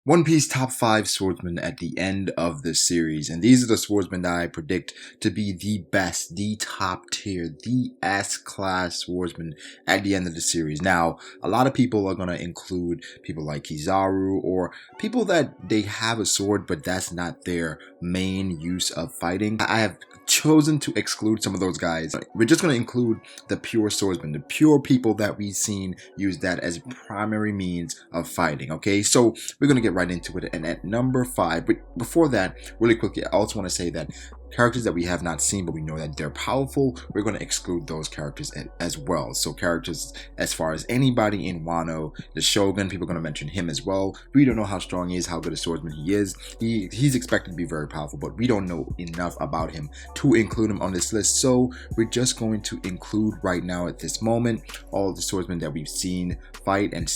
One Piece top 5 swordsmen at the end of the series, and these are the swordsmen that I predict to be the best, the top tier, the S-class swordsmen at the end of the series. Now, a lot of people are going to include people like Kizaru or people that they have a sword but that's not their main use of fighting. I have chosen to exclude some of those guys. We're just going to include the pure swordsmen, the pure people that we've seen use that as primary means of fighting. Okay, so we're going to get right into it. And at number 5, but before that, really quickly, I also want to say that characters that we have not seen but we know that they're powerful, we're going to exclude those characters as well. So characters as far as anybody in Wano, the Shogun, people are going to mention him as well. We don't know how strong he is, how good a swordsman he is. He's expected to be very powerful, but we don't know enough about him to include him on this list. So we're just going to include right now at this moment all of the swordsmen that we've seen fight and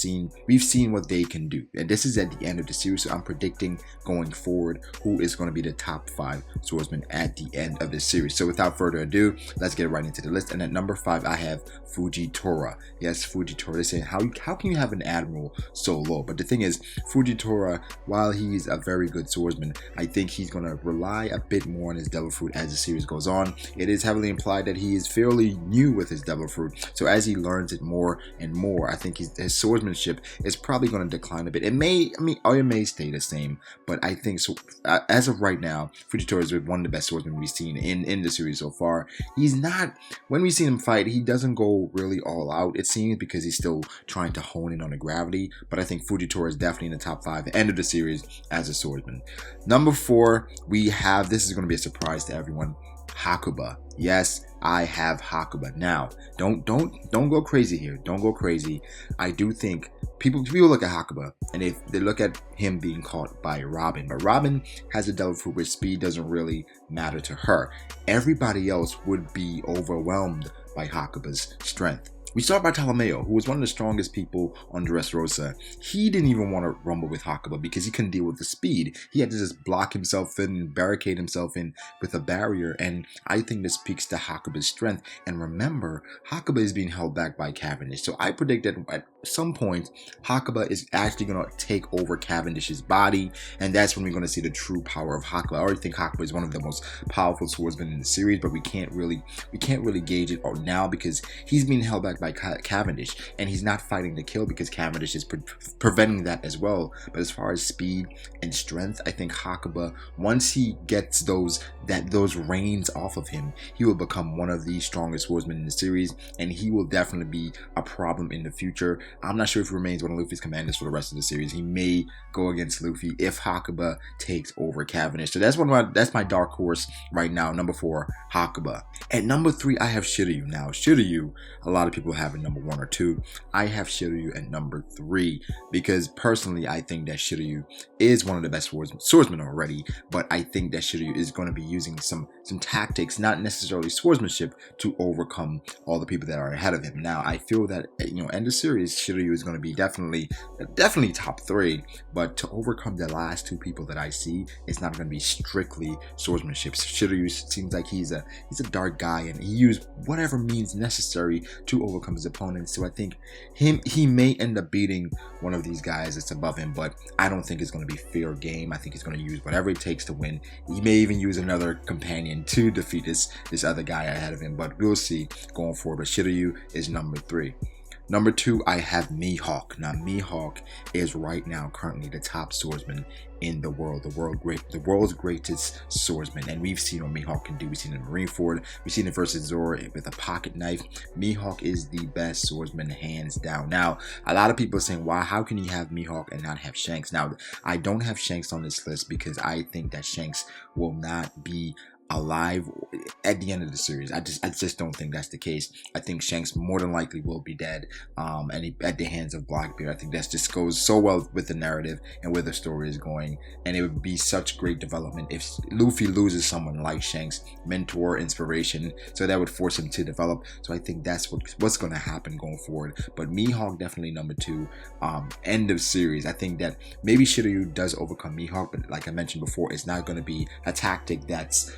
we've seen what they can do. And this is at the end of the series, so I'm predicting going forward who is going to be the top 5 swordsmen at the end of this series. So without further ado, let's get right into the list. And at number 5, I have Fujitora. Yes, Fujitora. They say, how can you have an admiral so low? But the thing is, Fujitora, while he's a very good swordsman, I think he's going to rely a bit more on his devil fruit as the series goes on. It is heavily implied that he is fairly new with his devil fruit, so as he learns it more and more, I think his swordsmanship is probably going to decline a bit. It may stay the same, but I think so. As of right now, Fujitora is one of the best swordsmen we've seen in the series so far. He's not, when we see him fight, he doesn't go really all out, it seems, because he's still trying to hone in on the gravity. But I think Fujitora is definitely in the top 5 end of the series as a swordsman. Number 4, we have, this is going to be a surprise to everyone, Hakuba. Yes, I have Hakuba. Now, don't go crazy here. Don't go crazy. I do think people look at Hakuba and if they look at him being caught by Robin, but Robin has a devil fruit where speed doesn't really matter to her. Everybody else would be overwhelmed by Hakuba's strength. We saw Bartolomeo, who was one of the strongest people on Dressrosa. He didn't even want to rumble with Hakuba because he couldn't deal with the speed. He had to just block himself in and barricade himself in with a barrier, and I think this speaks to Hakuba's strength. And remember, Hakuba is being held back by Cavendish, so I predict that at some point, Hakuba is actually going to take over Cavendish's body, and that's when we're going to see the true power of Hakuba. I already think Hakuba is one of the most powerful swordsmen in the series, but we can't really gauge it now because he's being held back by Cavendish, and he's not fighting to kill because Cavendish is preventing that as well. But as far as speed and strength, I think Hakuba, once he gets those reins off of him, he will become one of the strongest swordsmen in the series, and he will definitely be a problem in the future. I'm not sure if he remains one of Luffy's commanders for the rest of the series. He may go against Luffy if Hakuba takes over Cavendish. So that's my dark horse right now. Number 4, Hakuba. At number 3, I have Shiryu. Now, Shiryu, a lot of people have it number 1 or 2. I have Shiryu at number 3 because personally, I think that Shiryu is one of the best swordsmen already, but I think that Shiryu is going to be using some tactics, not necessarily swordsmanship, to overcome all the people that are ahead of him. Now, I feel that, end of series, Shiryu is going to be definitely top 3, but to overcome the last 2 people that I see, it's not going to be strictly swordsmanship. Shiryu seems like he's a dark guy, and he used whatever means necessary to overcome his opponents. So I think he may end up beating one of these guys that's above him, but I don't think it's going to be fair game. I think he's going to use whatever it takes to win. He may even use another companion to defeat this other guy ahead of him, but we'll see going forward. But Shiryu is number 3. Number 2, I have Mihawk. Now, Mihawk is right now currently the top swordsman in the world, the world's greatest swordsman. And we've seen what Mihawk can do. We've seen it in Marineford. We've seen it versus Zoro with a pocket knife. Mihawk is the best swordsman, hands down. Now, a lot of people are saying, "Wow, how can you have Mihawk and not have Shanks?" Now, I don't have Shanks on this list because I think that Shanks will not be alive at the end of the series. I just don't think that's the case. I think Shanks more than likely will be dead at the hands of Blackbeard. I think that just goes so well with the narrative and where the story is going, and it would be such great development if Luffy loses someone like Shanks, mentor, inspiration, so that would force him to develop. So I think that's what's going to happen going forward. But Mihawk definitely number 2, end of series. I think that maybe Shiryu does overcome Mihawk, but like I mentioned before, it's not going to be a tactic that's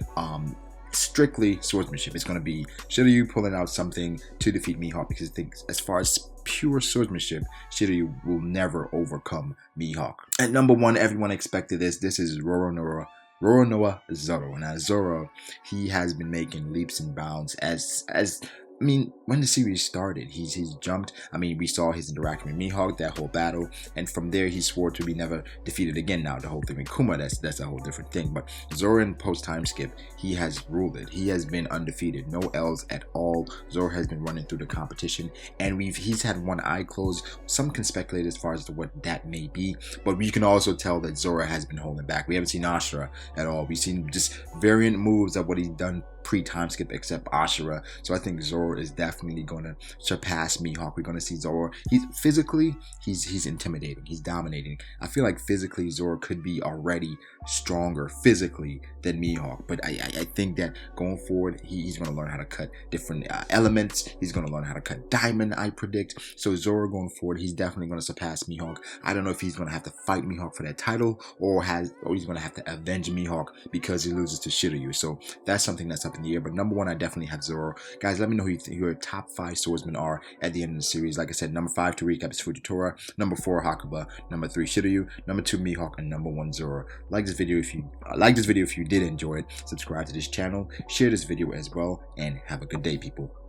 strictly swordsmanship. It's going to be Shiryu pulling out something to defeat Mihawk, because I think as far as pure swordsmanship, Shiryu will never overcome Mihawk. At number 1, everyone expected this. This is Roronoa Zoro. Now Zoro, he has been making leaps and bounds as I mean, when the series started, he's jumped. I mean, we saw his interaction with Mihawk, that whole battle, and from there he swore to be never defeated again. Now the whole thing with Kuma, that's a whole different thing. But Zoro in post time skip, he has ruled it. He has been undefeated, no L's at all. Zoro has been running through the competition, and he's had one eye closed. Some can speculate as far as to what that may be, but we can also tell that Zoro has been holding back. We haven't seen Ashura at all. We've seen just variant moves of what he's done pre-time skip except Ashura. So I think Zoro is definitely going to surpass Mihawk. We're going to see Zoro. He's intimidating. He's dominating. I feel like physically Zoro could be already stronger physically than Mihawk. But I think that going forward, he's going to learn how to cut different elements. He's going to learn how to cut diamond, I predict. So Zoro going forward, he's definitely going to surpass Mihawk. I don't know if he's going to have to fight Mihawk for that title or he's going to have to avenge Mihawk because he loses to Shiryu. So that's something that's up in the air. But number 1, I definitely have Zoro. Guys, let me know who your top 5 swordsmen are at the end of the series. Like I said, number 5 to recap is Fujitora, number 4 Hakuba, number 3 Shiryu, number 2 Mihawk, and number 1 Zoro. Like this video if you did enjoy it. Subscribe to this channel, share this video as well, and have a good day, people.